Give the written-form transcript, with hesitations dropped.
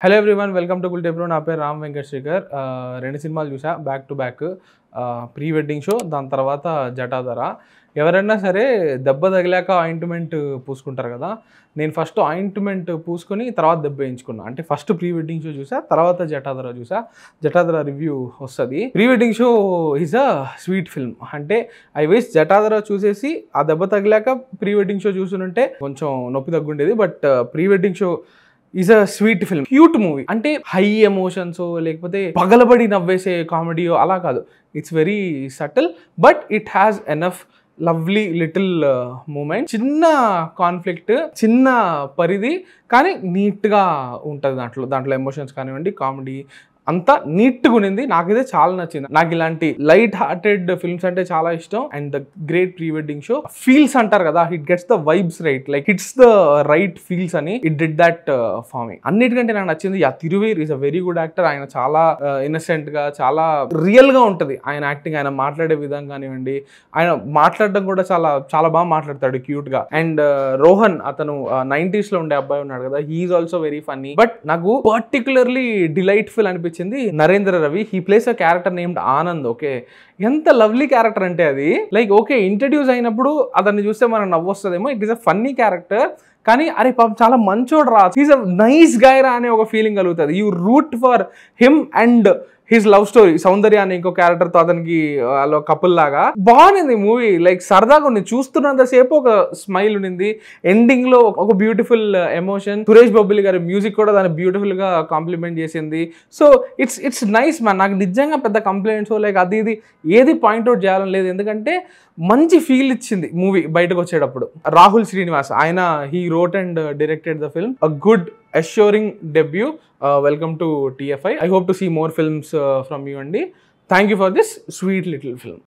Hello everyone welcome to గుల్ టేప్లో. నా పేరు రామ్ వెంకట్ శ్రీకర్. రెండు సినిమాలు చూసా back to back. Pre wedding show, దాని తర్వాత జటాధర. ఎవరైనా సరే దెబ్బ తగిలాక ఆయింట్మెంట్ పూసుకుంటారు కదా, నేను ఫస్ట్ ఆయింట్మెంట్ పూసుకొని తర్వాత దెబ్బ వేయించుకున్నా. అంటే ఫస్ట్ ప్రీ వెడ్డింగ్ షో చూసా, తర్వాత జటాధర చూసా. జటాధర రివ్యూ వస్తుంది. Pre wedding show is a sweet film. అంటే ఐ విష్ జటాధర చూసేసి ఆ దెబ్బ తగిలాక ప్రీ వెడ్డింగ్ షో చూసుంటే కొంచెం నొప్పి తగ్గుండేది. But pre wedding show is a sweet film, cute movie. అంటే హై ఎమోషన్స్ లేకపోతే పగలబడి నవ్వేసే కామెడీయో అలా కాదు. It's very subtle but it has enough lovely little moment. చిన్న కాన్ఫ్లిక్ట్, చిన్న పరిధి, కానీ నీట్గా ఉంటుంది. దాంట్లో ఎమోషన్స్ కానివ్వండి, కామెడీ అంతా నీట్గా ఉన్నింది. నాకైతే చాలా నచ్చింది. నాకు ఇలాంటి లైట్ హార్టెడ్ ఫిల్మ్స్ అంటే చాలా ఇష్టం. And the great pre wedding show feels అంటారు కదా, it gets the vibes right, like it's the right feels అని it did that for me. అన్నిటికంటే నాకు నచ్చింది Thiruveer is a very good actor. ఆయన చాలా ఇన్నసెంట్ గా, చాలా రియల్ గా ఉంటుంది ఆయన యాక్టింగ్. ఆయన మాట్లాడే విధంగా కానివ్వండి, ఆయన మాట్లాడడం కూడా చాలా చాలా బాగా మాట్లాడతాడు, క్యూట్ గా. అండ్ రోహన్, అతను 90s లో ఉండే అబ్బాయి ఉన్నాడు కదా, he's also very funny. But నాకు పర్టికులర్లీ డిలైట్ఫుల్ అనిపించింది Narendra Ravi. He plays a character named Anand. Okay, ఎంత లవ్లీ క్యారెక్టర్ అంటే అది. లైక్ ఓకే, ఇంట్రడ్యూస్ అయినప్పుడు అతన్ని చూస్తే మనకు నవ్వు వస్తుందేమో, it is a funny character. కానీ అరే పాపం చాలా మంచోడు రా, హీస్ అ నైస్ గై రా అనే ఒక ఫీలింగ్ కలుగుతుంది. You root for him and his love story. Soundarya అనే ఇంకో క్యారెక్టర్ తో అతనికి కపుల్ లాగా బాగుంది మూవీ. లైక్ సరదాగా ఉంది, చూస్తున్నంతసేపు ఒక స్మైల్ ఉండింది. ఎండింగ్ లో ఒక బ్యూటిఫుల్ ఎమోషన్. సురేష్ బొబ్బిలి గారి మ్యూజిక్ కూడా దాన్ని బ్యూటిఫుల్ గా కాంప్లిమెంట్ చేసింది. So it's nice man. నాకు నిజంగా పెద్ద కంప్లైంట్స్ లైక్ అది ఇది ఏది పాయింట్అవుట్ చేయాలని లేదు, ఎందుకంటే మంచి ఫీల్ ఇచ్చింది మూవీ బయటకు వచ్చేటప్పుడు. రాహుల్ శ్రీనివాస్, ఆయన he wrote and directed the film. A good assuring debut. Welcome to TFI. I hope to see more films from you, Andy. Thank you for this sweet little film.